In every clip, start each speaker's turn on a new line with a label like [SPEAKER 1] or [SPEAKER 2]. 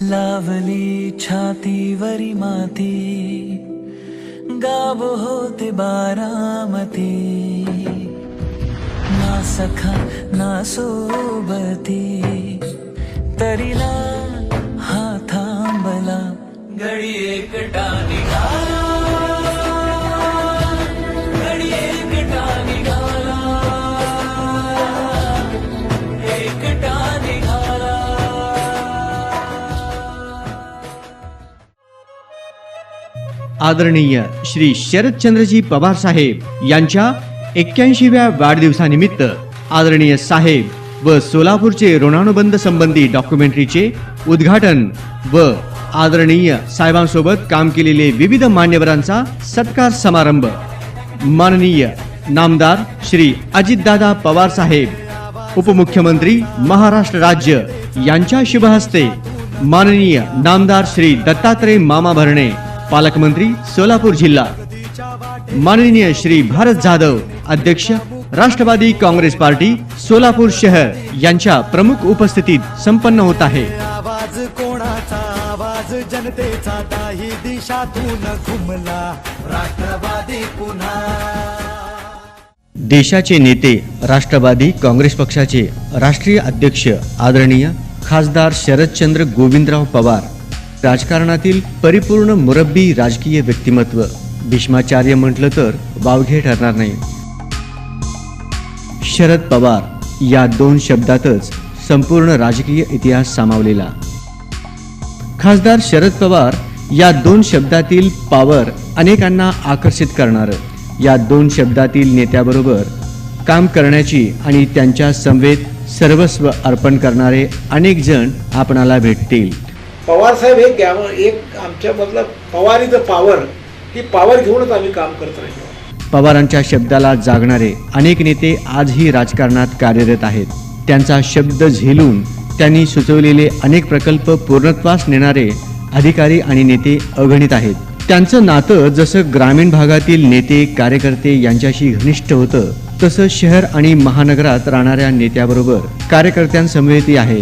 [SPEAKER 1] लावली छातीवरी माती, गाव होते बारामती, ना सखा ना सोबती, तरीला हा थांबला, गडी एकटा निघाला, गडी एकटा निघाला, एकटा निघाला.
[SPEAKER 2] आदरणीय श्री शरदचंद्रजी पवार साहेब यांच्या 81व्या वाढदिवसानिमित्त आदरणीय साहेब व सोलापूरचे ऋणानुबंध संबंधी डॉक्युमेंटरीचे उद्घाटन व आदरणीय साहेबांसोबत काम केलेले विविध मान्यवरांचा सत्कार समारंभ. माननीय नामदार श्री अजितदादा पवार साहेब, उपमुख्यमंत्री महाराष्ट्र राज्य यांच्या शुभ हस्ते माननीय नामदार श्री दत्तात्रय मामा भरणे, पालकमंत्री सोलापूर जिल्हा, माननीय श्री भारत जाधव अध्यक्ष राष्ट्रवादी काँग्रेस पार्टी सोलापूर शहर यांच्या प्रमुख उपस्थितीत संपन्न होत आहे.
[SPEAKER 3] आवाज कोणाचा, आवाज जनतेचा, काही दिशातून घुमला राष्ट्रवादी पुन्हा.
[SPEAKER 2] देशाचे नेते राष्ट्रवादी काँग्रेस पक्षाचे राष्ट्रीय अध्यक्ष आदरणीय खासदार शरदचंद्र गोविंदराव पवार, राजकारणातील परिपूर्ण मुरब्बी राजकीय व्यक्तिमत्व, भीष्माचार्य म्हटलं तर वावगे ठरणार नाही. शरद पवार या 2 शब्दातच संपूर्ण राजकीय इतिहास सामावलेला. खासदार शरद पवार या 2 शब्दातील पावर अनेकांना आकर्षित करणारं, या 2 शब्दातील नेत्याबरोबर काम करण्याची आणि त्यांच्या समवेत सर्वस्व अर्पण करणारे अनेक जण आपणाला भेटतील.
[SPEAKER 4] पवार साहेब एक आमच्यामधलं पवार इज द पॉवर, ही पॉवर घेऊनच आम्ही काम करत राहिलो.
[SPEAKER 2] पवारांच्या शब्दाला जागणारे अनेक नेते आजही राजकारणात कार्यरत आहेत. त्यांचा शब्द झेलून त्यांनी सुचवलेले अनेक प्रकल्प पूर्णत्वास नेणारे अधिकारी आणि नेते अगणित आहेत. त्यांचं नातं जसं ग्रामीण भागातील नेते कार्यकर्ते यांच्याशी घनिष्ठ होतं, तसं शहर आणि महानगरात राहणाऱ्या नेत्याबरोबर कार्यकर्त्यांसमवेती आहे.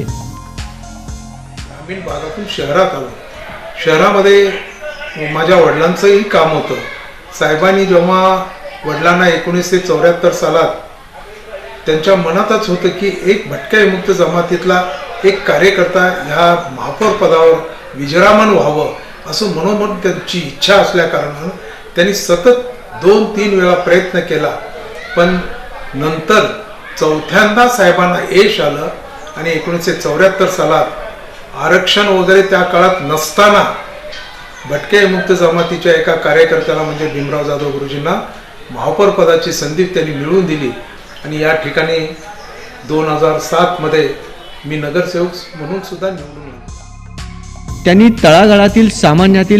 [SPEAKER 4] ग्रामीण भागातून शहरात आलो. शहरामध्ये माझ्या वडिलांचंही काम होतं. साहेबांनी जेव्हा वडिलांना 1974 सालात त्यांच्या मनातच होतं की एक भटक्या विमुक्त जमातीतला एक कार्यकर्ता ह्या महापौर पदावर विजरामन व्हावं असं मनोमन त्यांची इच्छा असल्या कारणानं त्यांनी सतत 2-3 वेळा प्रयत्न केला. पण नंतर 4थ्यांदा साहेबांना यश आलं आणि 1974 सालात आरक्षण वगैरे त्या काळात नसताना भटके विमुक्त जमातीच्या एका कार्यकर्त्याला म्हणजे भीमराव जाधव गुरुजींना महापौर पदाची संधी त्यांनी मिळवून दिली आणि या ठिकाणी 2007 मध्ये मी नगरसेवक म्हणून सुद्धा निवडून आलो.
[SPEAKER 2] त्यांनी तळागाळातील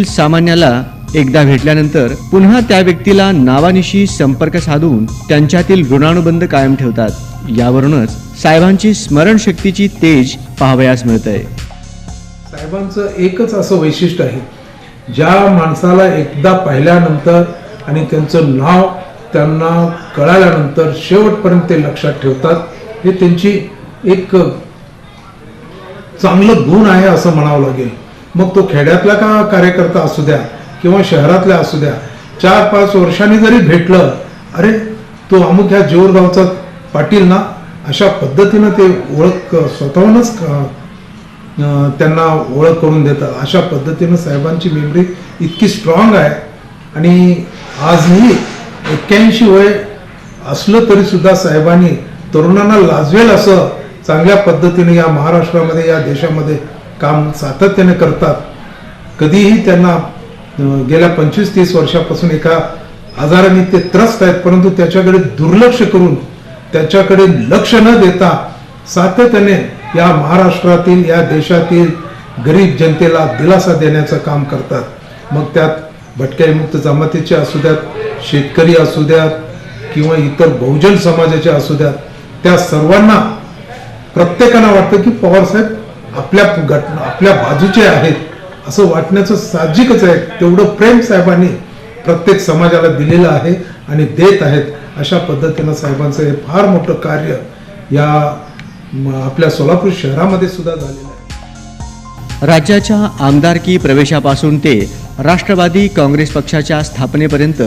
[SPEAKER 2] सामान्याला एकदा भेटल्यानंतर पुन्हा त्या व्यक्तीला नावानिशी संपर्क साधून त्यांच्यातील ऋणानुबंध कायम ठेवतात. यावरूनच साहेबांची स्मरणशक्तीची तेज पाहावयास मिळतंय.
[SPEAKER 4] साहेबांचं एकच असं वैशिष्ट्य आहे, ज्या माणसाला एकदा पाहिल्यानंतर आणि त्यांचं नाव त्यांना कळाल्यानंतर शेवटपर्यंत ते लक्षात ठेवतात. हे त्यांची एक चांगलं गुण आहे असं म्हणावं लागेल. मग तो खेड्यातला का कार्यकर्ता असू द्या किंवा शहरातला असू द्या, 4-5 वर्षांनी जरी भेटलं, अरे तो अमुक ह्या जोरगावचा पाटील ना, अशा पद्धतीनं ते ओळख स्वतःहूनच त्यांना ओळख करून देतात. अशा पद्धतीनं साहेबांची मेमरी इतकी स्ट्रॉंग आहे. आणि आजही 81 वय असलं तरी सुद्धा साहेबांनी तरुणांना लाजवेल असं चांगल्या पद्धतीने या महाराष्ट्रामध्ये या देशामध्ये काम सातत्याने करतात. कधीही त्यांना गेल्या 25-30 वर्षापासून एका आजाराने ते त्रस्त आहेत, परंतु त्याच्याकडे दुर्लक्ष करून त्याच्याकडे लक्ष न देता सातत्याने या महाराष्ट्रातील या देशातील गरीब जनतेला दिलासा देण्याचं काम करतात. मग त्यात भटक्या विमुक्त जमातीचे असू द्यात, शेतकरी असू द्यात किंवा इतर बहुजन समाजाचे असू द्यात, त्या सर्वांना प्रत्येकाला वाटतं की पवारसाहेब आपल्या बाजूचे आहेत असं वाटण्याचं साहजिकच आहे. तेवढं प्रेम साहेबांनी प्रत्येक समाजाला दिलेलं आहे आणि देत आहेत. अशा पद्धतीनं साहेबांचं हे फार मोठं कार्य या आपल्या सोलापूर शहरामध्ये सुद्धा झालेलं आहे.
[SPEAKER 2] राज्याच्या आमदारकी प्रवेशापासून ते राष्ट्रवादी काँग्रेस पक्षाच्या स्थापनेपर्यंत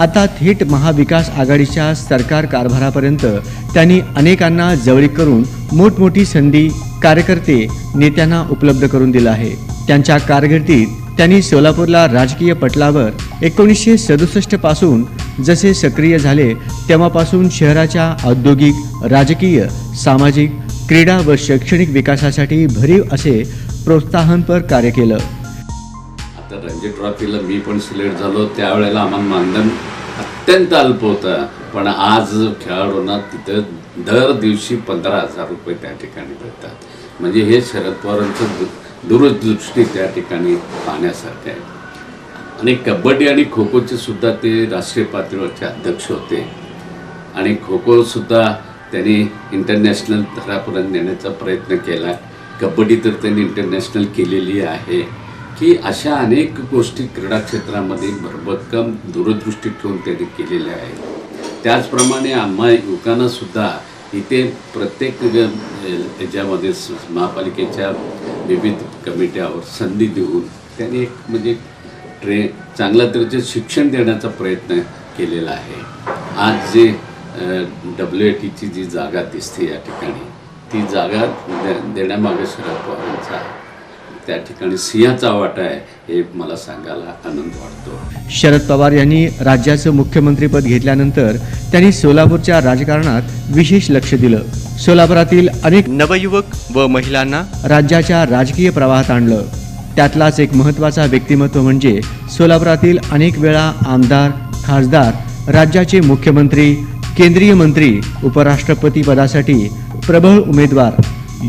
[SPEAKER 2] आता थेट महाविकास आघाडीच्या सरकार कारभारापर्यंत त्यांनी अनेकांना जवळीक करून मोठमोठी संधी कार्यकर्ते नेत्यांना उपलब्ध करून दिला आहे. त्यांच्या कारकिर्दीत त्यांनी सोलापूरला राजकीय पटलावर 1967 पासून जसे सक्रिय झाले तेव्हापासून शहराच्या औद्योगिक, राजकीय, सामाजिक, क्रीडा व शैक्षणिक विकासासाठी भरीव असे प्रोत्साहनपर कार्य केलं.
[SPEAKER 5] आता रणजी ट्रॉफीला मी पण सिलेक्ट झालो त्यावेळेला आम्हाला मानधन अत्यंत अल्प होतं, पण आज खेळाडूंना तिथं दर दिवशी 15,000 रुपये त्या ठिकाणी भेटतात. म्हणजे हे शरद पवारांचं दूरदृष्टी त्या ठिकाणी पाहण्यासारखं आहे. आणि कबड्डी आणि खो खोचे सुद्धा ते राष्ट्रीय पातळीवरचे अध्यक्ष होते आणि खो खोसुद्धा त्यांनी इंटरनॅशनल थरापर्यंत नेण्याचा प्रयत्न केला. कबड्डी तर त्यांनी इंटरनॅशनल केलेली आहे. की अशा अनेक गोष्टी क्रीडा क्षेत्रामध्ये भरभक्कम दूरदृष्टी ठेवून त्यांनी केलेल्या आहेत. त्याचप्रमाणे आम्हा युवकांनासुद्धा इथे प्रत्येक याच्यामध्ये महापालिकेच्या विविध कमिट्यावर संधी देऊन त्यांनी एक म्हणजे चांगल्या तऱ्हेचे शिक्षण देण्याचा प्रयत्न केलेला आहे. आज जे WITची जी जागा दिसते या ठिकाणी ती जागा देण्यामागे शरद पवारांचा त्या ठिकाणी सिंहाचा वाटा आहे हे मला सांगायला आनंद वाटतो.
[SPEAKER 2] शरद पवार यांनी राज्याचं मुख्यमंत्रीपद घेतल्यानंतर त्यांनी सोलापूरच्या राजकारणात विशेष लक्ष दिलं. सोलापुरातील अनेक नवयुवक व महिलांना राज्याच्या राजकीय प्रवाहात आणलं. त्यातलाच एक महत्त्वाचा व्यक्तिमत्व म्हणजे सोलापुरातील अनेक वेळा आमदार, खासदार, राज्याचे मुख्यमंत्री, केंद्रीय मंत्री, उपराष्ट्रपती पदासाठी प्रबळ उमेदवार,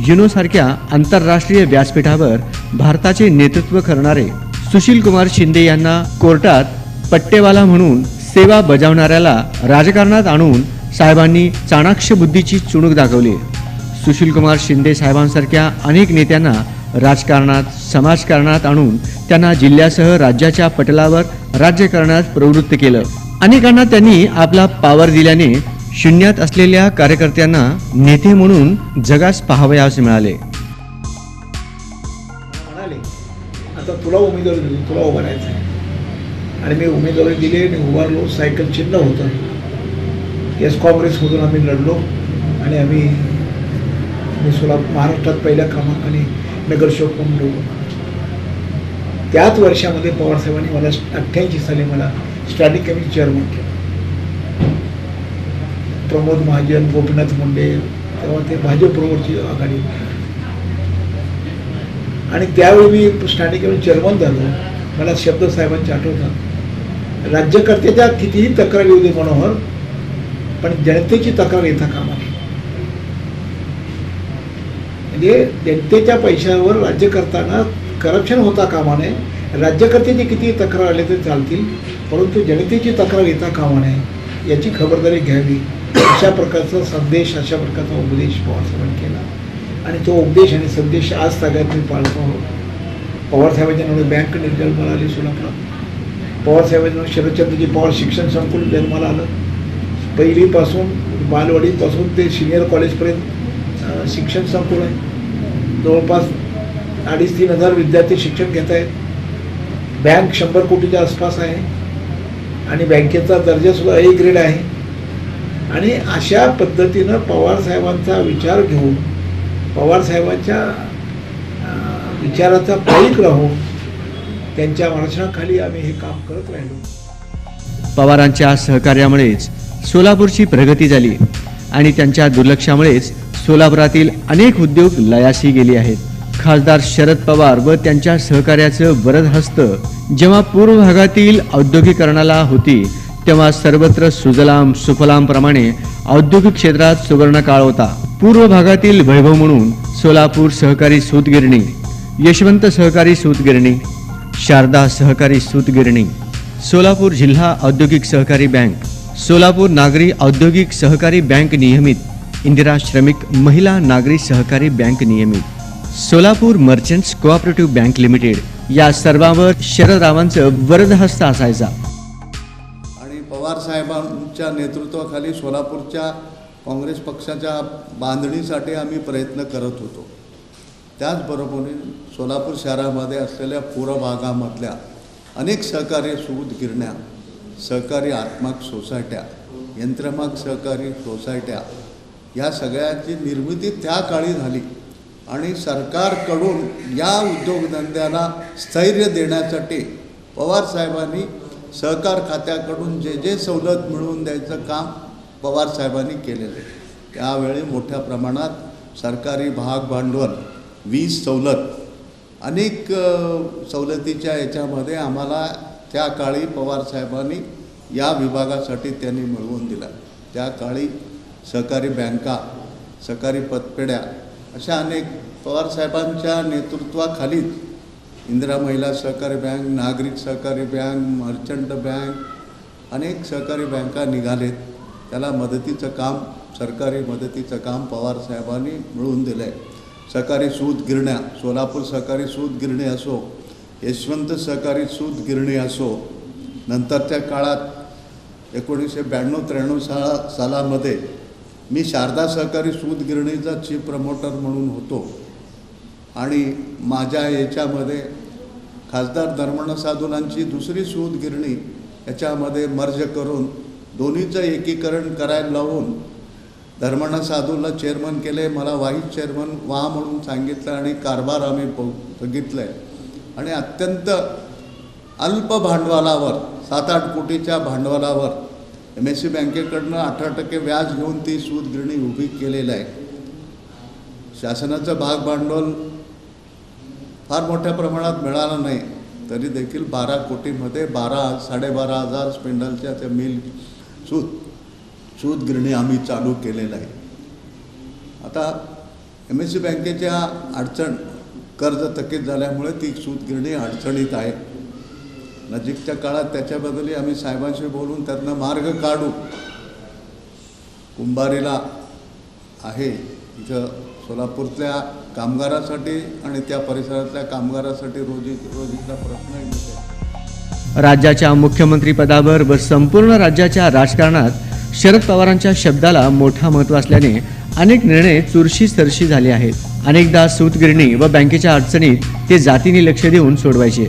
[SPEAKER 2] युनोसारख्या आंतरराष्ट्रीय व्यासपीठावर भारताचे नेतृत्व करणारे सुशीलकुमार शिंदे यांना कोर्टात पट्टेवाला म्हणून सेवा बजावणाऱ्याला राजकारणात आणून साहेबांनी चाणाक्ष बुद्धीची चुणूक दाखवली. सुशीलकुमार शिंदे साहेबांसारख्या अनेक नेत्यांना राजकारणात, समाजकारणात आणून त्यांना जिल्ह्यासह राज्याच्या पटलावर राज्य करण्यास प्रवृत्त केलं. अनेकांना त्यांनी आपला पावर दिल्याने शून्यात असलेल्या कार्यकर्त्यांना नेते म्हणून जगास पाहावयास मिळाले.
[SPEAKER 6] म्हणाले आता तुला उमेदवारी दिली, तुला उभं राहायचं आहे. आणि मी उमेदवारी दिली आणि उभारलो. सायकल चिन्ह होतं. येस काँग्रेसमधून आम्ही लढलो आणि आम्ही महाराष्ट्रात पहिल्या क्रमांकाने नगरसेवक म्हणून ठेवलो. त्याच वर्षामध्ये पवारसाहेबांनी मला 88 साली मला स्टँडिंग कमिटी चेअरमन केलं. प्रमोद महाजन, गोपीनाथ मुंडे तेव्हा ते भाजपबरोबरची आघाडी आणि त्यावेळी मी स्टँडिंग कमिटी चेअरमन झालो. मला शब्द साहेबांचे आठवतात, राज्यकर्त्याच्या कितीही तक्रार येऊ दे मनोहर, पण जनतेची तक्रार येता कामा नये. म्हणजे जनतेच्या पैशावर राज्य करताना करप्शन होता कामा नये. राज्यकर्त्याची किती तक्रार आले तर चालतील, परंतु जनतेची तक्रार येता कामा नये याची खबरदारी घ्यावी. अशा प्रकारचा संदेश, अशा प्रकारचा उपदेश पवारसाहेबांनी केला आणि तो उपदेश आणि संदेश आज सगळ्यात मी पाळतो आहोत. पवारसाहेबांच्या नावाने बँक जन्माला आली सोलापुरात. पवारसाहेबांच्या नावाने शरदचंद्रजी पवार शिक्षण संकुल जन्माला आलं. पहिलीपासून बालवाडीपासून ते सिनियर कॉलेजपर्यंत शिक्षण संकुल आहे. जवळपास 2,500-3,000 हजार विद्यार्थी शिक्षण घेत आहेत. बँक 100 कोटीच्या आसपास आहे आणि बँकेचा दर्जासुद्धा A ग्रेड आहे. आणि अशा पद्धतीनं पवारसाहेबांचा विचार घेऊन पवारसाहेबांच्या विचाराचा पाईक राहून त्यांच्या मार्गदर्शनाखाली आम्ही हे काम करत राहिलो.
[SPEAKER 2] पवारांच्या सहकार्यामुळेच सोलापूरची प्रगती झाली आणि त्यांच्या दुर्लक्षामुळेच सोलापुरातील अनेक उद्योग लयासी गेले आहेत. खासदार शरद पवार व त्यांच्या सहकार्याचं वरद हस्त जेव्हा पूर्व भागातील औद्योगिकरणाला होती तेव्हा सर्वत्र सुजलाम सुफलाम प्रमाणे औद्योगिक क्षेत्रात सुवर्ण काळ होता. पूर्व भागातील वैभव म्हणून सोलापूर सहकारी सूतगिरणी, यशवंत सहकारी सूतगिरणी, शारदा सहकारी सूतगिरणी, सोलापूर जिल्हा औद्योगिक सहकारी बँक, सोलापूर नागरी औद्योगिक सहकारी बँक नियमित, इंदिरा श्रमिक महिला नागरी सहकारी बँक नियमित, Solapur merchants cooperative bank limited या सर्वांवर शरदरावांचं वरदहस्त असायचा.
[SPEAKER 7] आणि पवार साहेबांच्या नेतृत्वाखाली सोलापूरच्या काँग्रेस पक्षाच्या बांधणीसाठी आम्ही प्रयत्न करत होतो. त्याचबरोबरीने सोलापूर शहरामध्ये असलेल्या पूर्व भागामधल्या अनेक सहकारी सूत गिरण्या, सहकारी आत्मक सोसायट्या, यंत्रमाग सहकारी सोसायट्या या सगळ्याची निर्मिती त्या काळी झाली आणि सरकारकडून या उद्योगधंद्याला स्थैर्य देण्यासाठी पवारसाहेबांनी सहकार खात्याकडून जे जे सवलत मिळवून द्यायचं काम पवारसाहेबांनी केलेलं आहे. त्यावेळी मोठ्या प्रमाणात सरकारी भाग भांडवल, वीज सवलत, अनेक सवलतीच्या याच्यामध्ये आम्हाला त्या काळी पवारसाहेबांनी या विभागासाठी त्यांनी मिळवून दिला. त्या काळी सहकारी बँका, सहकारी पतपेढ्या अशा अनेक पवारसाहेबांच्या नेतृत्वाखालीच इंदिरा महिला सहकारी बँक, नागरिक सहकारी बँक, मर्चंट बँक अनेक सहकारी बँका निघालेत. त्याला मदतीचं काम, सरकारी मदतीचं काम पवारसाहेबांनी मिळवून दिलं आहे. सहकारी सूत गिरण्या, सोलापूर सहकारी सूत गिरणी असो, यशवंत सहकारी सूत गिरणी असो, नंतरच्या काळात 1992-93 सालामध्ये मी शारदा सहकारी सूत गिरणीचा चीफ प्रमोटर म्हणून होतो आणि माझ्या याच्यामध्ये खासदार धर्मण्ण साधूंची दुसरी सूत गिरणी याच्यामध्ये मर्ज करून दोन्हीचं एकीकरण करायला लावून धर्मण्ण साधूला चेअरमन केले, मला व्हाईस चेअरमन व्हा म्हणून सांगितलं आणि कारभार आम्ही बघितलं आहे. आणि अत्यंत अल्प भांडवलावर 7-8 कोटीच्या भांडवलावर MSC बँकेकडनं 18% व्याज घेऊन ती सूत गिरणी उभी केलेलं आहे. शासनाचं भाग भांडवल फार मोठ्या प्रमाणात मिळालं नाही, तरी देखील 12 कोटीमध्ये 12,500 स्पिंडलच्या त्या मिल सूत गिरणी आम्ही चालू केलेलं आहे. आता MSC बँकेच्या अडचण, कर्ज थकीत झाल्यामुळे ती सूत गिरणी अडचणीत आहे. नजीकच्या काळात त्याच्याबद्दलही आम्ही साहेबांशी बोलून त्यातनं मार्ग काढू. कुंभारीला आहे इथं सोलापूरच्या कामगारासाठी आणि त्या परिसरातल्या कामगारासाठी रोजीचा प्रश्न आहे.
[SPEAKER 2] राज्याच्या मुख्यमंत्रीपदावर व संपूर्ण राज्याच्या राजकारणात शरद पवारांच्या शब्दाला मोठा महत्त्व असल्याने अनेक निर्णय चुरशी सरशी झाले आहेत. अनेकदा सूतगिरणी व बँकेच्या अडचणीत ते जातीने लक्ष देऊन सोडवायचे.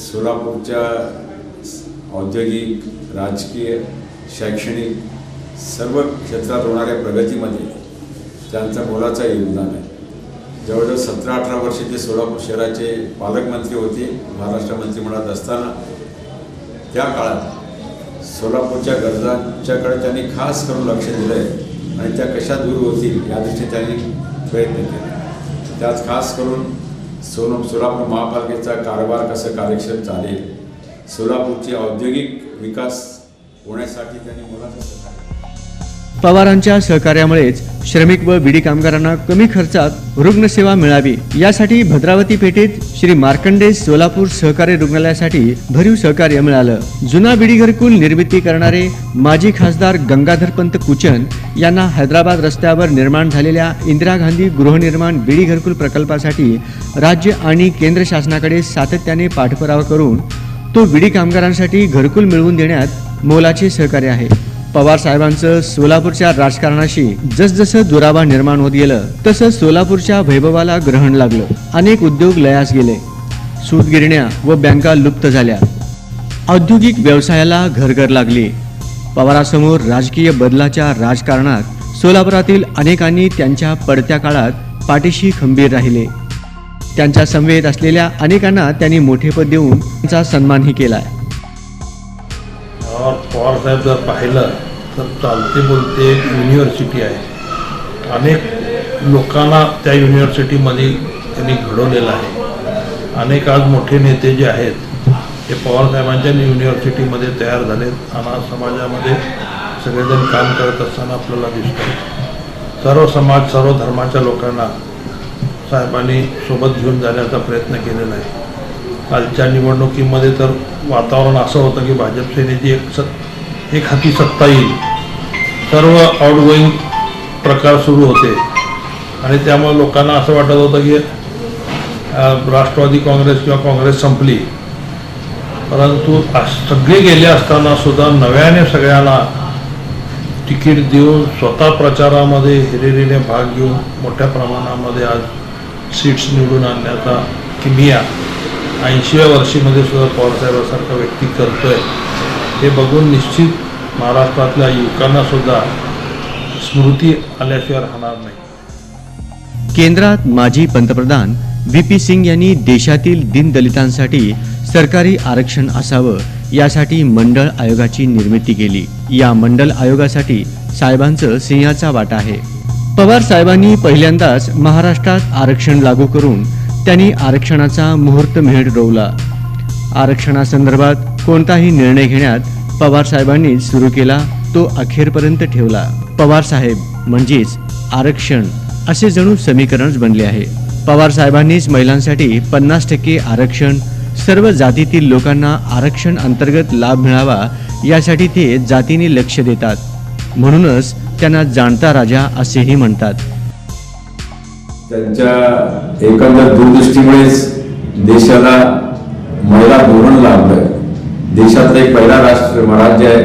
[SPEAKER 8] सोलापूरच्या औद्योगिक, राजकीय, शैक्षणिक सर्व क्षेत्रात होणाऱ्या प्रगतीमध्ये त्यांचं मोलाचं योगदान आहे. जवळजवळ 17-18 वर्षे ते सोलापूर शहराचे पालकमंत्री होते महाराष्ट्र मंत्रिमंडळात असताना. त्या काळात सोलापूरच्या गरजांच्याकडे त्यांनी खास करून लक्ष दिलं आहे आणि त्या कशा दूर होतील या दृष्टीने त्यांनी प्रयत्न केले. त्यात खास करून सोलापूर महापालिकेचा कारभार कसं कार्यक्षम चालेल, सोलापूरची औद्योगिक विकास होण्यासाठी त्यांनी मोलाचं सहकार्य.
[SPEAKER 2] पवारांच्या सहकार्यामुळेच श्रमिक व बिडी कामगारांना कमी खर्चात रुग्णसेवा मिळावी यासाठी भद्रावती पेठेत श्री मार्कंडे सोलापूर सहकारी रुग्णालयासाठी भरीव सहकार्य मिळालं. जुना बिडी घरकुल निर्मिती करणारे माजी खासदार गंगाधरपंत कुचन यांना हैदराबाद रस्त्यावर निर्माण झालेल्या इंदिरा गांधी गृहनिर्माण बिडी घरकुल प्रकल्पासाठी राज्य आणि केंद्र शासनाकडे सातत्याने पाठपुरावा करून तो बिडी कामगारांसाठी घरकुल मिळवून देण्यात मोलाचे सहकार्य आहे. पवार साहेबांचं सोलापूरच्या राजकारणाशी जसजसं दुरावा निर्माण होत गेलं तसं सोलापूरच्या वैभवाला ग्रहण लागलं. अनेक उद्योग लयास गेले, सूतगिरण्या व बँका लुप्त झाल्या, औद्योगिक व्यवसायाला घरघर लागली. पवारासमोर राजकीय बदलाच्या राजकारणात सोलापुरातील अनेकांनी त्यांच्या पडत्या काळात पाठीशी खंबीर राहिले. त्यांच्या समवेत असलेल्या अनेकांना त्यांनी मोठेपद देऊन त्यांचा सन्मानही केलाय.
[SPEAKER 9] पवार साहेब जर पाहिलं तर चालते बोलते युनिव्हर्सिटी आहे. अनेक लोकांना त्या युनिव्हर्सिटीमध्ये त्यांनी घडवलेलं आहे. अनेक आज मोठे नेते जे आहेत ते पवार साहेबांच्या युनिव्हर्सिटीमध्ये तयार झालेत आणि समाजामध्ये सगळेजण काम करत असताना आपल्याला दिसतं. सर्व समाज, सर्व धर्माच्या लोकांना साहेबांनी सोबत घेऊन जाण्याचा प्रयत्न केलेला आहे. कालच्या निवडणुकीमध्ये तर वातावरण असं होतं की भाजप सेनेची एक हाती सत्ता येईल, सर्व आउटगोईंग प्रकार सुरू होते आणि त्यामुळे लोकांना असं वाटत होतं की राष्ट्रवादी काँग्रेस किंवा काँग्रेस संपली. परंतु सगळे गेले असताना सुद्धा नव्याने सगळ्यांना तिकीट देऊन स्वतः प्रचारामध्ये हिरिरीने भाग घेऊन मोठ्या प्रमाणामध्ये आज सीट्स निवडून आणण्याचा किमिया 80व्या वर्षीमध्ये सुद्धा पवारसाहेबांसारखा व्यक्ती करतोय हे बघून निश्चित महाराष्ट्रातल्या युवकांना सुद्धा स्मृती आल्याशिवाय राहणार नाही.
[SPEAKER 2] केंद्रात माजी पंतप्रधान VP सिंग यांनी देशातील दीनदलितांसाठी सरकारी आरक्षण असावं यासाठी मंडळ आयोगाची निर्मिती केली. या मंडल आयोगासाठी साहेबांचं सिंहाचा वाटा आहे. पवार साहेबांनी पहिल्यांदाच महाराष्ट्रात आरक्षण लागू करून त्यांनी आरक्षणाचा मुहूर्तमेढ रोवला. आरक्षणासंदर्भात कोणताही निर्णय घेण्यात पवार साहेबांनी सुरू केला तो अखेरपर्यंत ठेवला. पवार साहेब म्हणजेच आरक्षण असे जणू समीकरणच बनले आहे. पवार साहेबांनीच महिलांसाठी 50% आरक्षण, सर्व जातीतील लोकांना आरक्षण अंतर्गत लाभ मिळावा यासाठी ते जातीने लक्ष देतात. म्हणूनच त्यांना जाणता राजा असेही म्हणतात.
[SPEAKER 8] त्यांच्या एकंदर दूरदृष्टीमुळेच देशाला महिला धोरण लाभलंय. देशातलं एक पहिला राज्य आहे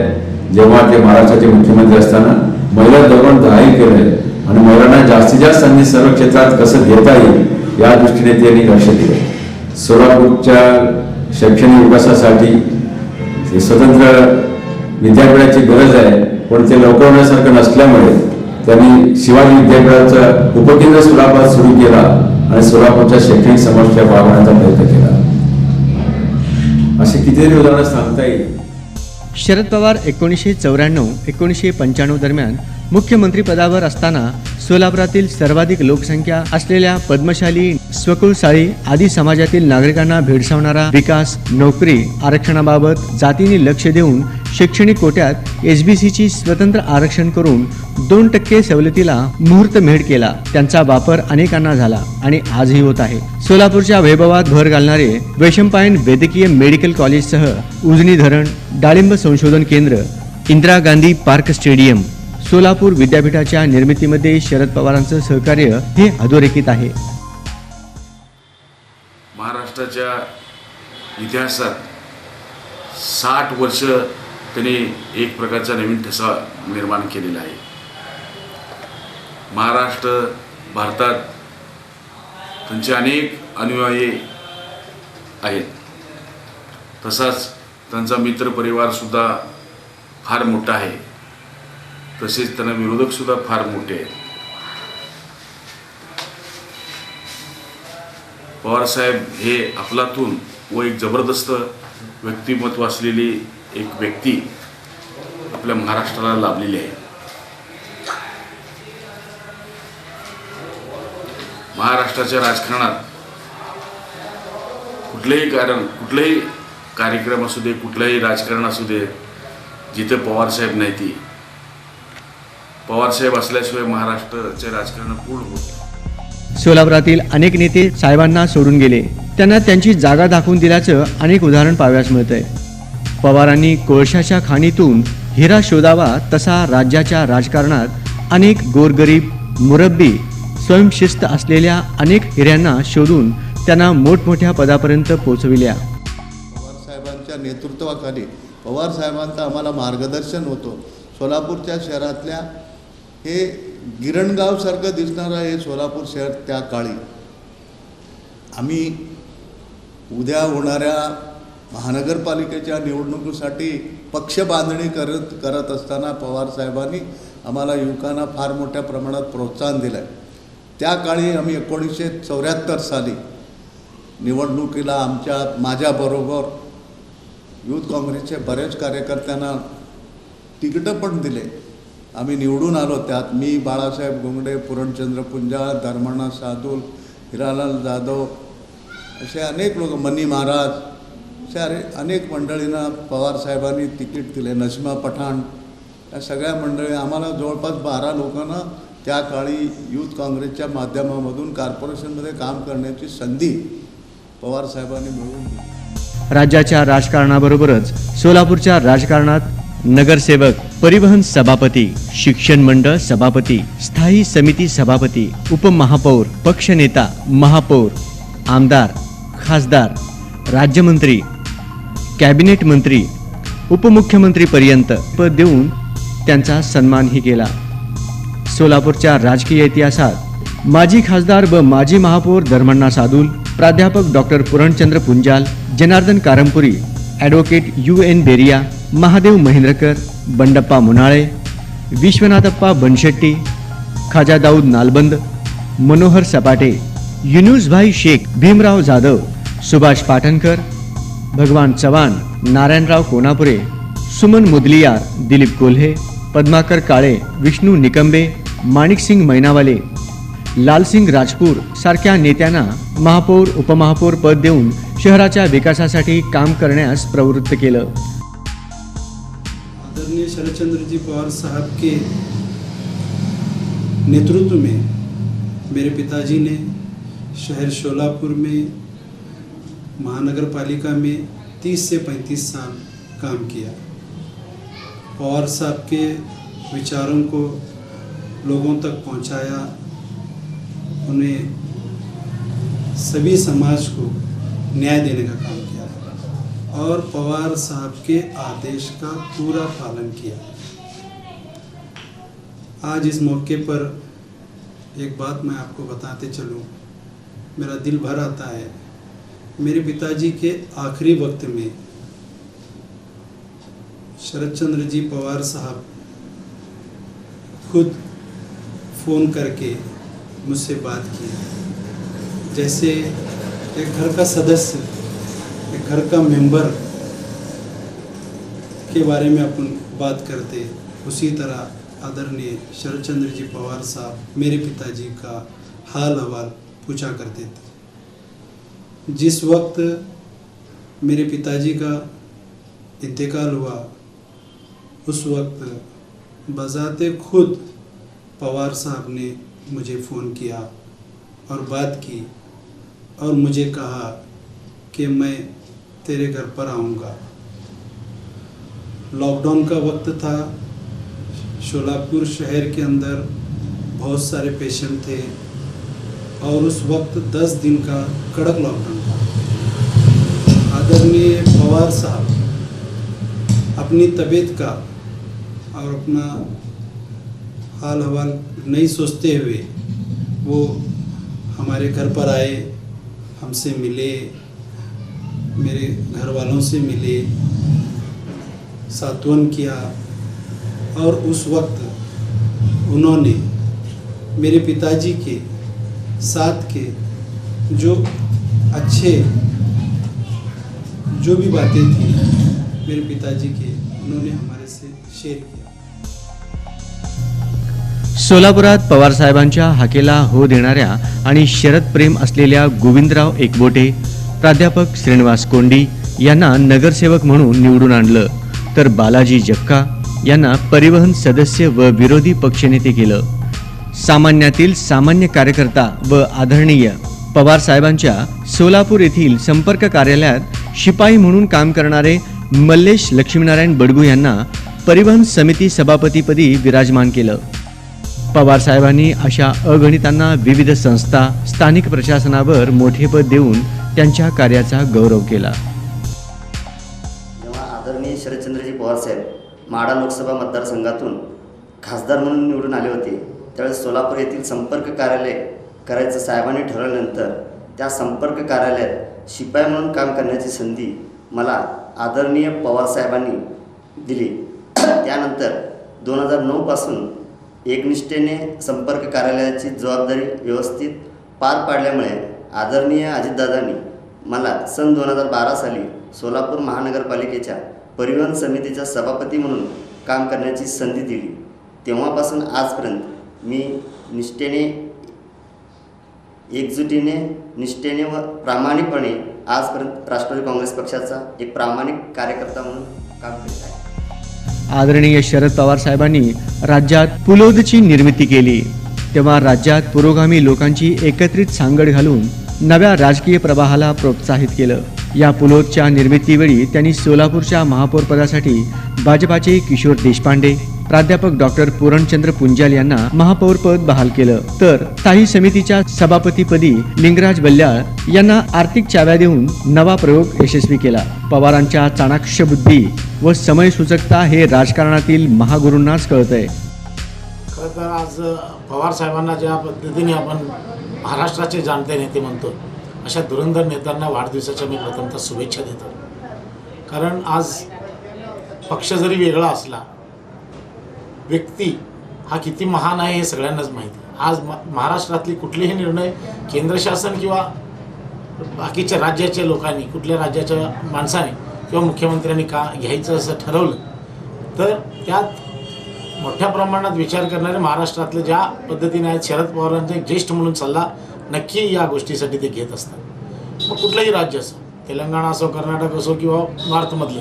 [SPEAKER 8] जेव्हा ते महाराष्ट्राचे मुख्यमंत्री असताना महिला धोरण जाहीर केलंय आणि महिलांना जास्तीत जास्त संधी सर्व क्षेत्रात कसं घेता येईल या दृष्टीने त्यांनी लक्ष दिलं. सोलापूरच्या शैक्षणिक विकासासाठी स्वतंत्र विद्यापीठाची गरज आहे, पण ते लवकर होण्यासारखं नसल्यामुळे त्यांनी शिवाजी विद्यापीठाचं उपकेंद्र सोलापुरात सुरू केला आणि सोलापूरच्या शैक्षणिक समस्या वाढवण्याचा प्रयत्न केला. असे कितीतरी उदाहरणं सांगता येईल.
[SPEAKER 2] शरद पवार 1994-1995 दरम्यान मुख्यमंत्रीपदावर असताना सोलापुरातील सर्वाधिक लोकसंख्या असलेल्या पद्मशाली, स्वकुळसाळी आदी समाजातील नागरिकांना भेडसावणारा विकास, नोकरी, आरक्षणाबाबत जातीने लक्ष देऊन शैक्षणिक कोट्यात SBCची स्वतंत्र आरक्षण करून 2% सवलतीला मुहूर्तमेढ केला. त्यांचा वापर अनेकांना झाला आणि आजही होत आहे. सोलापूरच्या वैभवात भर घालणारे वैशंपायन वैद्यकीय मेडिकल कॉलेजसह उजनी धरण, डाळिंब संशोधन केंद्र, इंदिरा गांधी पार्क स्टेडियम, सोलापूर विद्यापीठाच्या निर्मितीमध्ये शरद पवारांचं सहकार्य हे अधोरेखित आहे.
[SPEAKER 10] महाराष्ट्राच्या इतिहासात 60 वर्ष त्यांनी एक प्रकारचा नवीन ठसा निर्माण केलेला आहे. महाराष्ट्र भारतात त्यांचे अनेक अनुयायी आहेत. तसाच त्यांचा मित्रपरिवारसुद्धा फार मोठा आहे. तसेच त्यांना विरोधकसुद्धा फार मोठे आहेत. पवारसाहेब हे अफलातून व एक जबरदस्त व्यक्तिमत्व असलेली एक व्यक्ती आपल्या महाराष्ट्राला लाभलेली आहे. महाराष्ट्राच्या राजकारणात कुठलेही कार्यक्रम असू दे, कुठलंही राजकारण असू दे, जिथे पवारसाहेब नाही ती पवारसाहेब असल्याशिवाय महाराष्ट्राचे राजकारण पूर्ण होत.
[SPEAKER 2] सोलापुरातील अनेक नेते साहेबांना सोडून गेले. त्यांना त्यांची जागा दाखवून दिल्याचं अनेक उदाहरण पाहावयास मिळतंय. पवारांनी कोळशाच्या खाणीतून हिरा शोधावा तसा राज्याच्या राजकारणात अनेक गोरगरीब, मुरब्बी, स्वयंशिस्त असलेल्या अनेक हिऱ्यांना शोधून त्यांना मोठमोठ्या पदापर्यंत पोहोचविल्या.
[SPEAKER 7] पवारसाहेबांच्या नेतृत्वाखाली पवारसाहेबांचं आम्हाला मार्गदर्शन होतं. सोलापूरच्या शहरातल्या हे गिरणगावसारखं दिसणारं हे सोलापूर शहर त्या काळी आम्ही उद्या होणाऱ्या महानगरपालिकेच्या निवडणुकीसाठी पक्ष बांधणी करत असताना पवारसाहेबांनी आम्हाला युवकांना फार मोठ्या प्रमाणात प्रोत्साहन दिलं आहे. त्या काळी आम्ही 1974 साली निवडणुकीला माझ्याबरोबर यूथ काँग्रेसचे बरेच कार्यकर्त्यांना तिकीटं पण दिले. आम्ही निवडून आलो. त्यात मी, बाळासाहेब गोंगडे, पूरणचंद्र पुंजाळ, धर्मण्णा सादुल, हिरालाल जाधव असे अनेक लोक, मनी महाराज, असे अनेक मंडळींना पवारसाहेबांनी तिकीट दिले. नसीमा पठाण, या सगळ्या मंडळी आम्हाला जवळपास 12 लोकांना त्या काळी यूथ काँग्रेसच्या माध्यमामधून कॉर्पोरेशनमध्ये काम करण्याची संधी पवारसाहेबांनी मिळवून दिली.
[SPEAKER 2] राज्याच्या राजकारणाबरोबरच सोलापूरच्या राजकारणात नगरसेवक, परिवहन सभापती, शिक्षण मंडळ सभापती, स्थायी समिती सभापती, उपमहापौर, पक्षनेता, महापौर, आमदार, खासदार, राज्यमंत्री, कॅबिनेट मंत्री, उपमुख्यमंत्रीपर्यंत पद देऊन त्यांचा सन्मानही केला. सोलापूरच्या राजकीय इतिहासात माजी खासदार व माजी महापौर धर्मण्णा सादुल, प्राध्यापक doctor Purnachandra Punjal, Janardan कारंपुरी, advocate UN बेरिया, महादेव महेंद्रकर, बंडप्पा मुनाळे, विश्वनाथप्पा बनशेट्टी, खाजा दाऊद नालबंद, मनोहर सपाटे, युनुसभाई शेख, भीमराव जाधव, सुभाष पाटणकर, भगवान चव्हाण, नारायणराव कोनापुरे, सुमन मुदलियार, दिलीप कोल्हे, पद्माकर काळे, विष्णू निकंबे, माणिकसिंग मैनावाले, लालसिंग राजपूर सारख्या नेत्यांना महापौर उपमहापौर पद देऊन शहराच्या विकासासाठी काम करण्यास प्रवृत्त केलं.
[SPEAKER 11] आदरणीय शरदचंद्र जी पवार साहब के नेतृत्व में मेरे पिताजी ने शहर शोलापुर में महानगर पालिका में 30 से 35 साल काम किया. पवार साहब के विचारों को लोगों तक पहुंचाया, उन्हें सभी समाज को न्याय देने का काम किया और पवार साहब के आदेश का पूरा पालन किया. आज इस मौके पर एक बात मैं आपको बताते चलूं, मेरा दिल भर आता है. मेरे पिताजी के आखिरी वक्त में शरदचंद्र जी पवार साहब खुद फ़ोन करके मुझसे बात की, जैसे एक घर का सदस्य, एक घर का मेंबर के बारे में अपन बात करते, उसी तरह आदरणीय शरदचंद्र जी पवार साहब मेरे पिताजी का हाल हवाल पूछा करते थे. जिस वक्त मेरे पिताजी का इंतकाल हुआ, उस वक्त बजाते खुद पवार साहब ने मुझे फ़ोन किया और बात की और मुझे कहा कि मैं तेरे घर पर आऊँगा. लॉकडाउन का वक्त था, शोलापुर शहर के अंदर बहुत सारे पेशेंट थे और उस वक्त 10 दिन का कड़क लॉकडाउन था. आदरणीय पवार साहब अपनी तबीयत का और अपना हाल हवाल नहीं सोचते हुए वो हमारे घर पर आए, हमसे मिले, मेरे घर वालों से मिले, सांत्वन किया और उस वक्त उन्होंने मेरे पिताजी के साथ के जो अच्छे जो भी बातें थी मेरे पिताजी के, उन्होंने हमारे से शेअर किया.
[SPEAKER 2] सोलापुरात पवारसाहेबांच्या हाकेला हो देणाऱ्या आणि शरद प्रेम असलेल्या गोविंदराव एकबोटे, प्राध्यापक श्रीनिवास कोंडी यांना नगरसेवक म्हणून निवडून आणलं, तर बालाजी जक्का यांना परिवहन सदस्य व विरोधी पक्षनेते केलं. सामान्यातील सामान्य कार्यकर्ता व आदरणीय पवार साहेबांच्या सोलापूर येथील संपर्क कार्यालयात शिपाई म्हणून काम करणारे मल्लेश लक्ष्मीनारायण बडगू यांना परिवहन समिती सभापतीपदी विराजमान केलं. पवार साहेबांनी अशा अगणितांना विविध संस्था, स्थानिक प्रशासनावर मोठे पद देऊन त्यांच्या कार्याचा गौरव केला.
[SPEAKER 12] जेव्हा आदरणीय शरदचंद्रजी पवार साहेब माढा लोकसभा मतदारसंघातून खासदार म्हणून निवडून आले होते, त्यावेळेस सोलापूर येथील संपर्क कार्यालय करायचं साहेबांनी ठरवल्यानंतर त्या संपर्क कार्यालयात शिपाई म्हणून काम करण्याची संधी मला आदरणीय पवार साहेबांनी दिली. त्यानंतर 2009 पासून एकनिष्ठेने संपर्क कार्यालयाची जबाबदारी व्यवस्थित पार पाडल्यामुळे आदरणीय अजितदादांनी मला सन 2012 साली सोलापूर महानगरपालिकेच्या परिवहन समितीच्या सभापती म्हणून काम करण्याची संधी दिली. तेव्हापासून आजपर्यंत मी निष्ठेने, एकजुटीने, निष्ठेने व प्रामाणिकपणे आजपर्यंत राष्ट्रवादी काँग्रेस पक्षाचा एक प्रामाणिक कार्यकर्ता म्हणून काम करीत आहे.
[SPEAKER 2] आदरणीय शरद पवार साहेबांनी राज्यात पुलोदची निर्मिती केली, तेव्हा राज्यात पुरोगामी लोकांची एकत्रित सांगड घालून नव्या राजकीय प्रवाहाला प्रोत्साहित केलं. या पुलोदच्या निर्मितीवेळी त्यांनी सोलापूरच्या महापौरपदासाठी भाजपाचे किशोर देशपांडे, प्राध्यापक डॉक्टर पूरणचंद्र पुंजाल यांना महापौर पद बहाल केलं, तर स्थायी समितीच्या सभापतीपदी लिंगराज बल्लाळ यांना आर्थिक चाव्या देऊन नवा प्रयोग यशस्वी केला. पवारांच्या चाणाक्ष बुद्धी व समयसूचकता हे राजकारणातील महागुरूंनाच कळतंय.
[SPEAKER 13] खरं तर आज पवार साहेबांना ज्या पद्धतीने आपण महाराष्ट्राचे जाणते नेते म्हणतो, अशा धुरंधर नेत्यांना वाढदिवसाच्या मी प्रथमतः शुभेच्छा देतो. कारण आज पक्ष जरी वेगळा असला, व्यक्ती हा किती महान आहे हे सगळ्यांनाच माहिती. आज महाराष्ट्रातली कुठलेही निर्णय केंद्र शासन किंवा बाकीच्या राज्याच्या लोकांनी, कुठल्या राज्याच्या माणसाने किंवा मुख्यमंत्र्यांनी का घ्यायचं असं ठरवलं, तर त्यात मोठ्या प्रमाणात विचार करणारे महाराष्ट्रातले ज्या पद्धतीने आहेत, शरद पवारांचा एक ज्येष्ठ म्हणून सल्ला नक्की या गोष्टीसाठी ते घेत असतात. मग कुठलंही राज्य असो, तेलंगणा असो, कर्नाटक असो किंवा नॉर्थमधले,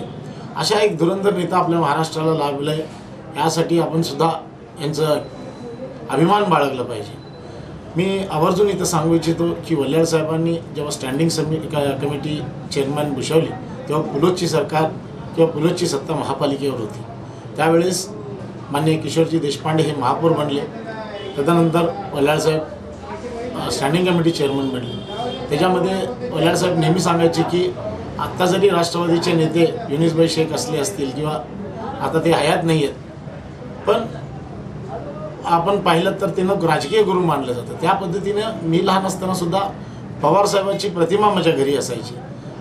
[SPEAKER 13] अशा एक धुरंधर नेता आपल्या महाराष्ट्राला लाभलं आहे, यासाठी आपण सुद्धा यांचं अभिमान बाळगला पाहिजे. मी आवर्जून इथं सांगू इच्छितो की वल्ल्याळ साहेबांनी जेव्हा स्टँडिंग कमिटी चेअरमॅन भूषवली, तेव्हा पुलोदची सरकार किंवा पुलोदची सत्ता महापालिकेवर होती. त्यावेळेस माननीय किशोरजी देशपांडे हे महापौर बनले. त्याच्यानंतर वल्ल्याळ साहेब स्टँडिंग कमिटी चेअरमन बनले. त्याच्यामध्ये वल्ल्याळ साहेब नेहमी सांगायचे की आत्ता जरी राष्ट्रवादीचे नेते युनिसभाई शेख असले असतील किंवा आता ते हयात नाही आहेत, पण आपण पाहिलं तर त्यांना राजकीय गुरु मानलं जातं. त्या पद्धतीनं मी लहान असताना सुद्धा पवारसाहेबांची प्रतिमा माझ्या घरी असायची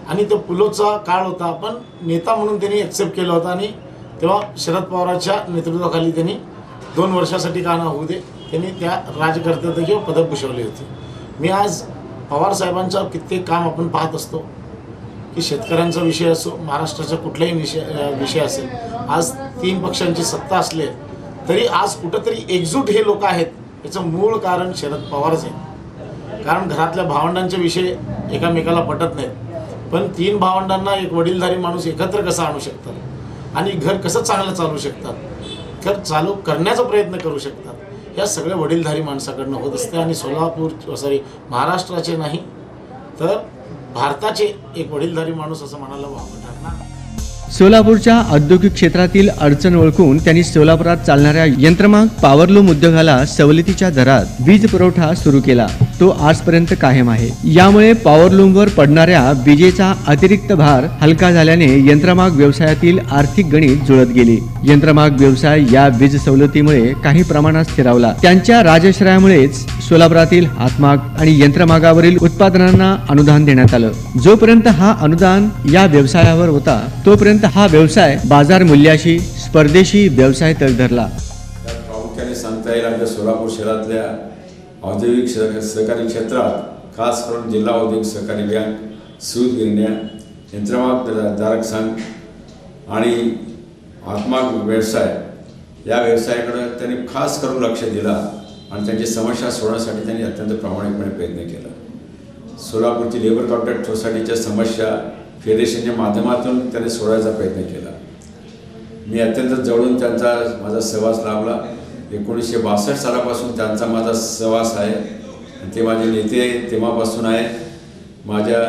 [SPEAKER 13] आणि तो पुलोचा काळ होता, पण नेता म्हणून त्यांनी ॲक्सेप्ट केला होता. आणि तेव्हा शरद पवारांच्या नेतृत्वाखाली त्यांनी 2 वर्षासाठी का न होऊ दे, त्यांनी त्या राजकर्त्यात किंवा पदक भूषवले होते. मी आज पवारसाहेबांचं कित्येक काम आपण पाहत असतो की शेतकऱ्यांचा विषय असो, महाराष्ट्राचा कुठलाही विषय असेल, आज 3 पक्षांची सत्ता असले तरी आज कुठंतरी एकजूट हे लोक आहेत. याचं मूळ कारण शरद पवारच आहे. कारण घरातल्या भावंडांचे विषय एकामेकाला पटत नाहीत, पण 3 भावंडांना एक वडीलधारी माणूस एकत्र कसा आणू शकतात आणि घर कसं चांगलं चालू शकतात, घर चालू करण्याचा प्रयत्न करू शकतात, ह्या सगळ्या वडीलधारी माणसाकडनं होत असते. आणि महाराष्ट्राचे नाही तर भारताचे एक वडीलधारी माणूस असं म्हणायला वावं ठरणार.
[SPEAKER 2] सोलापूरच्या औद्योगिक क्षेत्रातील अडचण ओळखून त्यांनी सोलापुरात चालणाऱ्या यंत्रमाग पॉवरलूम उद्योगाला सवलतीच्या दरात वीज पुरवठा सुरू केला. तो आजपर्यंत कायम आहे. यामुळे पॉवरलूमवर पडणाऱ्या विजेचा अतिरिक्त भार हलका झाल्याने यंत्रमाग व्यवसायातील आर्थिक गणित जुळत गेली. यंत्रमाग व्यवसाय या वीज सवलतीमुळे काही प्रमाणात स्थिरावला. त्यांच्या राजश्रयामुळेच सोलापुरातील हातमाग आणि यंत्रमागावरील उत्पादनांना अनुदान देण्यात आलं. जोपर्यंत हा अनुदान या व्यवसायावर होता तोपर्यंत हा व्यवसाय बाजार मूल्याशी स्पर्धेशी व्यवसाय तग धरला.
[SPEAKER 8] प्रामुख्याने सांगता येईल आमच्या सोलापूर शहरातल्या औद्योगिक सहकारी क्षेत्रात, खास करून जिल्हा औद्योगिक सहकारी बँक, सूत गिरण्या, यंत्रमाग संघ आणि हातमाग व्यवसाय, या व्यवसायाकडे त्यांनी खास करून लक्ष दिलं आणि त्यांची समस्या सोडवण्यासाठी त्यांनी अत्यंत प्रामाणिकपणे प्रयत्न केला. सोलापूरची लेबर कॉन्ट्रॅक्ट सोसायटीच्या समस्या फेडरेशनच्या माध्यमातून त्याने सोडवायचा प्रयत्न केला. मी अत्यंत जवळून त्यांचा माझा सहवास लाभला. 1962 सालापासून त्यांचा माझा सहवास आहे. ते माझे नेते तेव्हापासून आहे. माझ्या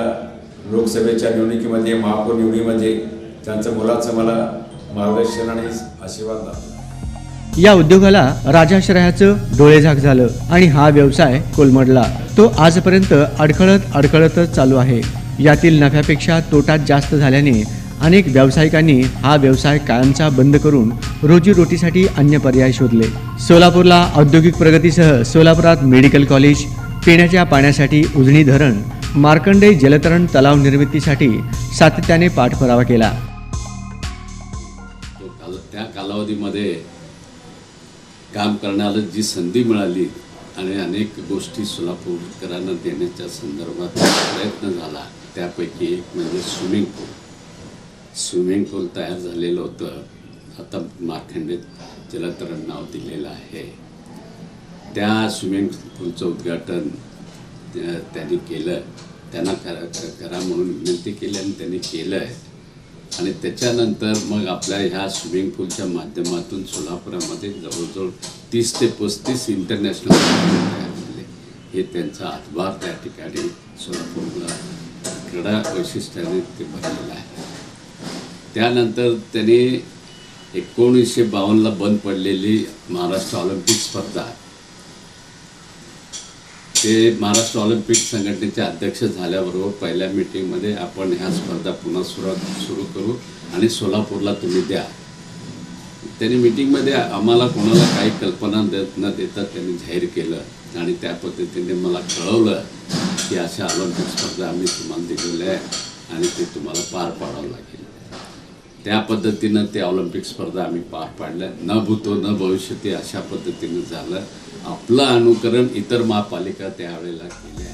[SPEAKER 8] लोकसभेच्या निवडणुकीमध्ये, महापौर निवडीमध्ये त्यांचं मुलाचं मला मार्गदर्शन आणि आशीर्वाद लाभला.
[SPEAKER 2] या उद्योगाला राजाश्रयाचं डोळेझाक झालं आणि हा व्यवसाय कोलमडला. तो आजपर्यंत अडखळतच चालू आहे. यातील नफ्यापेक्षा तोटाच जास्त झाल्याने अनेक व्यावसायिकांनी हा व्यवसाय कायमचा बंद करून रोजीरोटीसाठी अन्य पर्याय शोधले. सोलापूरला औद्योगिक प्रगतीसह सोलापुरात मेडिकल कॉलेज, पिण्याच्या पाण्यासाठी उजनी धरण, मार्कंडेय जलतरण तलाव निर्मितीसाठी सातत्याने पाठपुरावा केला.
[SPEAKER 5] त्या कालावधीमध्ये काम करण्याला जी संधी मिळाली आणि अनेक गोष्टी सोलापूरकरांना देण्याच्या संदर्भात प्रयत्न झाला, त्यापैकी एक म्हणजे स्विमिंग पूल तयार झालेलं होतं. आता मार्कंडेय जलतरण नाव दिलेलं आहे. त्या स्विमिंग पूलचं उद्घाटन त्यांनी केलं. त्यांना करा म्हणून विनंती केली आणि त्यांनी केलं आहे. आणि त्याच्यानंतर मग आपल्या ह्या स्विमिंग पूलच्या माध्यमातून सोलापुरामध्ये जवळजवळ 30 ते 35 इंटरनॅशनल तयार झाले. हे त्यांचा हातभार त्या ठिकाणी सोलापूरला क्रीडा वैशिष्ट्याने ते भरलेलं आहे. त्यानंतर त्यांनी 1952ला बंद पडलेली महाराष्ट्र ऑलिम्पिक स्पर्धा, ते महाराष्ट्र ऑलिम्पिक संघटनेचे अध्यक्ष झाल्याबरोबर पहिल्या मीटिंगमध्ये आपण ह्या स्पर्धा पुन्हा सुरू करू आणि सोलापूरला तुम्ही द्या. त्यांनी मीटिंगमध्ये आम्हाला कोणाला काही कल्पना न देता त्यांनी जाहीर केलं आणि त्या पद्धतीने मला कळवलं की अशा ऑलिम्पिक स्पर्धा आम्ही तुम्हाला दिलेल्या आहे आणि ते तुम्हाला पार पाडावं लागेल. त्या पद्धतीनं ते ऑलिम्पिक स्पर्धा आम्ही पार पाडल्या. न भूतो न भविष्यती अशा पद्धतीनं झालं. आपलं अनुकरण इतर महापालिका त्यावेळेला केले.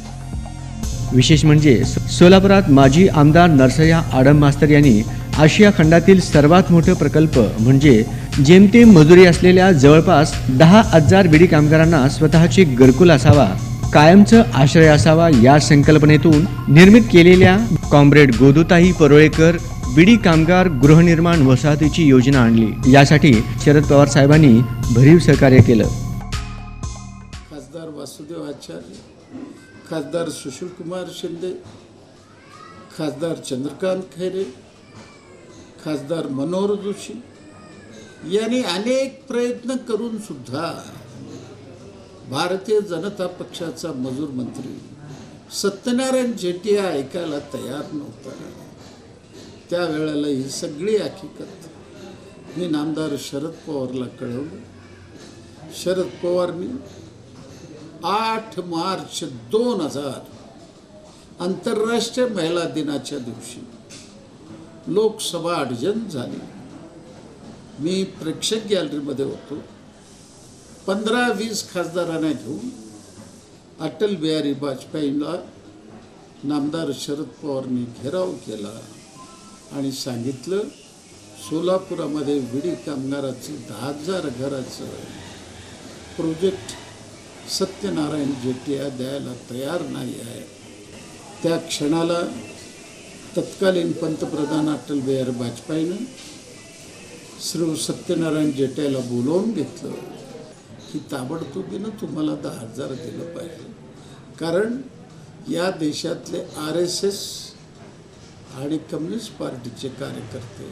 [SPEAKER 2] विशेष म्हणजे सोलापुरात माजी आमदार नरसय्या आडम मास्तर यांनी आशिया खंडातील सर्वात मोठा प्रकल्प म्हणजे जेमतेम मजुरी असलेल्या जवळपास 10,000 बिडी कामगारांना स्वतःचे घरकुल असावा, कायमचं आश्रय असावा या संकल्पनेतून निर्मित केलेल्या कॉम्रेड गोदूताई परोळेकर बिडी कामगार गृहनिर्माण वसाहतीची योजना आणली. यासाठी शरद पवार साहेबांनी भरीव सहकार्य केलं.
[SPEAKER 6] खासदार वासुदेव आचार्य, खासदार सुशीलकुमार शिंदे, खासदार चंद्रकांत खैरे, खासदार मनोहर जोशी यांनी अनेक प्रयत्न करून सुद्धा भारतीय जनता पक्षाचा मजूर मंत्री सत्यनारायण जेटी ऐकायला तयार नव्हता. त्यावेळेला ही सगळी हकीकत मी नामदार शरद पवारला कळवलं. शरद पवारनी 8 मार्च 2000 आंतरराष्ट्रीय महिला दिनाच्या दिवशी लोकसभा अडजण झाली. मी प्रेक्षक गॅलरीमध्ये होतो. 15-20 खासदारांना घेऊन अटल बिहारी वाजपेयीला नामदार शरद पवारनी घेराव केला आणि सांगितलं सोलापुरामध्ये विडी कामगाराचं 10,000 घराचं प्रोजेक्ट सत्यनारायण जेटिया द्यायला तयार नाही आहे. त्या क्षणाला तत्कालीन पंतप्रधान अटल बिहारी वाजपेयीनं श्री सत्यनारायण जेटियाला बोलवून घेतलं की ताबडतोबीनं तुम्हाला 10,000 दिलं पाहिजे. कारण या देशातले RSS आणि कम्युनिस्ट पार्टीचे कार्यकर्ते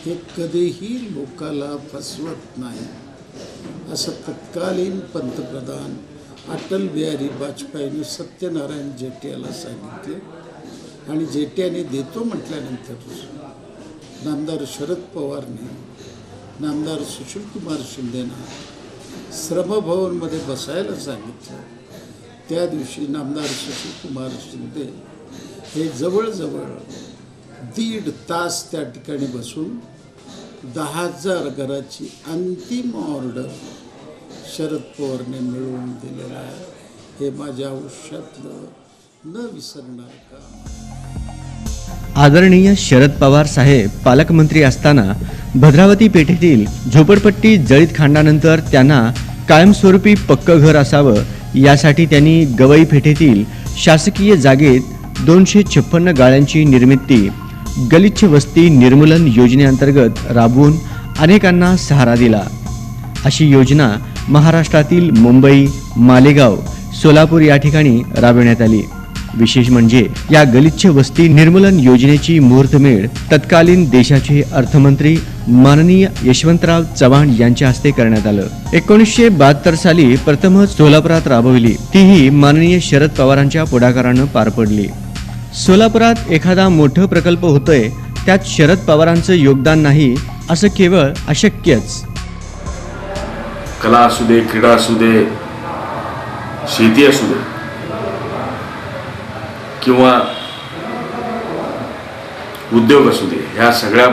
[SPEAKER 6] हे कधीही लोकाला फसवत नाही असं तत्कालीन पंतप्रधान अटल बिहारी वाजपेयीने सत्यनारायण जेटियाला सांगितले आणि जेटियाने देतो म्हटल्यानंतर नामदार शरद पवारने नामदार सुशीलकुमार शिंदेना श्रमभवनमध्ये बसायला सांगितलं. त्या दिवशी नामदार सुशीलकुमार शिंदे हे जवळजवळ 1.5 तास त्या ठिकाणी बसून 10,000 घराची अंतिम ऑर्डर शरद पवारने मिळवून दिलेलं आहे. हे माझ्या आयुष्यातलं न विसरणार काम.
[SPEAKER 2] आदरणीय शरद पवार साहेब पालकमंत्री असताना भद्रावती पेठेतील झोपडपट्टी जळीत खांडानंतर त्यांना कायमस्वरूपी पक्कं घर असावं यासाठी त्यांनी गवई पेठेतील शासकीय जागेत 256 गाळ्यांची निर्मिती गलिच्छ वस्ती निर्मूलन योजनेअंतर्गत राबवून अनेकांना सहारा दिला. अशी योजना महाराष्ट्रातील मुंबई, मालेगाव, सोलापूर या ठिकाणी राबविण्यात आली. विशेष म्हणजे या गलिच्छ वस्ती निर्मूलन योजनेची मुहूर्तमेढ तत्कालीन देशाचे अर्थमंत्री माननीय यशवंतराव चव्हाण यांच्या हस्ते करण्यात आलं. 1972 साली प्रथमच सोलापुरात राबवली. तीही माननीय शरद पवारांच्या पुढाकारानं पार पडली. सोलापुरात एखादा मोठा प्रकल्प होतोय त्यात शरद पवारांचं योगदान नाही असं केवळ अशक्यच.
[SPEAKER 10] कला असू दे, क्रीडा असू दे, शेती असू दे किंवा उद्योग असू दे, ह्या सगळ्या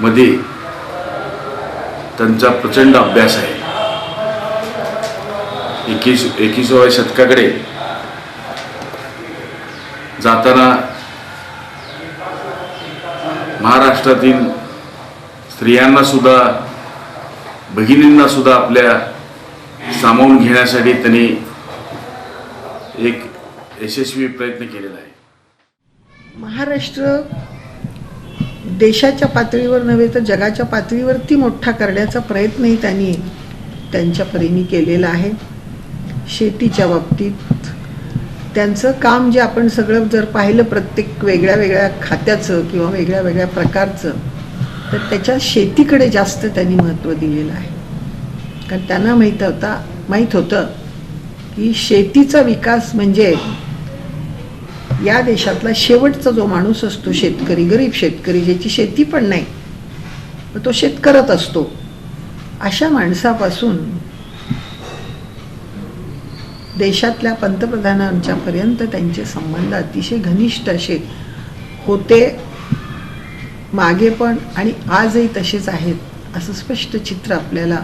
[SPEAKER 10] मध्ये त्यांचा प्रचंड अभ्यास आहे. 21व्या शतकाकडे जाताना महाराष्ट्रातील स्त्रियांना सुद्धा, भगिनींना सुद्धा आपल्या सामावून घेण्यासाठी त्यांनी एक यशस्वी प्रयत्न केलेला आहे.
[SPEAKER 14] महाराष्ट्र देशाच्या पातळीवर नव्हे तर जगाच्या पातळीवरती मोठा करण्याचा प्रयत्नही त्यांनी त्यांच्या परीने केलेला आहे. शेतीच्या बाबतीत त्यांचं काम जे आपण सगळं जर पाहिलं प्रत्येक वेगळ्या वेगळ्या खात्याचं किंवा वेगळ्या वेगळ्या प्रकारचं तर त्याच्या शेतीकडे जास्त त्यांनी महत्त्व दिलेलं आहे. कारण त्यांना माहीत होतं की शेतीचा विकास म्हणजे या देशातला शेवटचा जो माणूस असतो, शेतकरी, गरीब शेतकरी, ज्याची शेती पण नाही पण तो शेतकरच असतो, अशा माणसापासून देशातल्या पंतप्रधानांच्यापर्यंत त्यांचे संबंध अतिशय घनिष्ठ असे होते, मागे पण आणि आजही तसेच आहेत असं स्पष्ट चित्र आपल्याला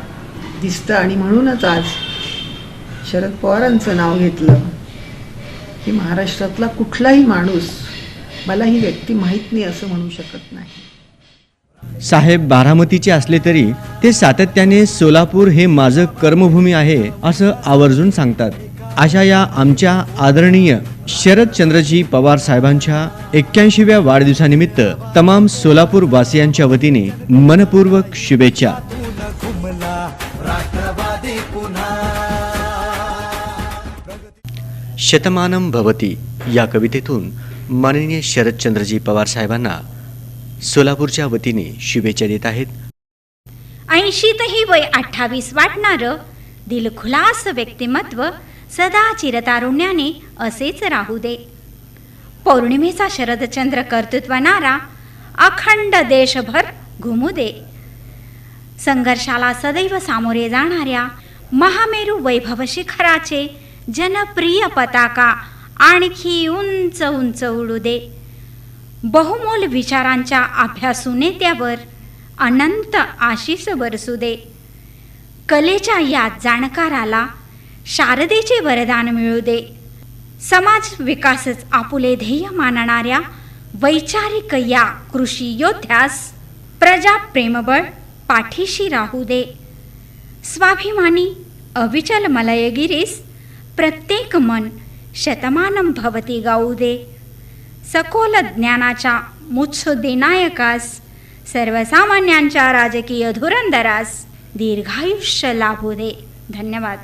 [SPEAKER 14] दिसतं. आणि म्हणूनच आज शरद पवारांचं नाव घेतलं की महाराष्ट्रातला कुठलाही माणूस, मला ही व्यक्ती माहीत नाही असं म्हणू शकत नाही.
[SPEAKER 2] साहेब बारामतीचे असले तरी ते सातत्याने सोलापूर हे माझं कर्मभूमी आहे असं आवर्जून सांगतात. अशा या आमच्या आदरणीय शरदचंद्रजी पवार साहेबांच्या 81व्या वाढदिवसानिमित्त तमाम सोलापूर वासियांच्या वतीने मनपूर्वक शुभेच्छा.
[SPEAKER 3] राष्ट्रवादी पुन्हा.
[SPEAKER 2] शतमानं भवती या कवितेतून माननीय शरदचंद्रजी पवार साहेबांना सोलापूरच्या वतीने शुभेच्छा देत आहेत.
[SPEAKER 15] 80तही वय 28 वाटणारं दिलखुलास व्यक्तिमत्व सदा चिरतारुण्याने असेच राहू दे. पौर्णिमेचा शरदचंद्र कर्तृत्वनारा अखंड देशभर घुमू दे. संघर्षाला सदैव सामोरे जाणाऱ्या महामेरू वैभव शिखराचे जनप्रिय पताका आणखी उंच उंच उडू दे. बहुमोल विचारांच्या अभ्यासू नेत्यावर अनंत आशीष बरसू दे. कलेच्या या जाणकाराला शारदेचे वरदान मिळू दे. समाज विकासच आपुले ध्येय मानणाऱ्या वैचारिक या कृषी योद्ध्यास प्रजा प्रेमबळ पाठीशी राहू दे. स्वाभिमानी अविचल मलयगिरीस प्रत्येक मन शतमानं भवती गाऊ दे. सखोल ज्ञानाच्या मुत्सुद्धिनायकास सर्वसामान्यांच्या राजकीय धुरंदरास दीर्घायुष्य लाभू दे. धन्यवाद.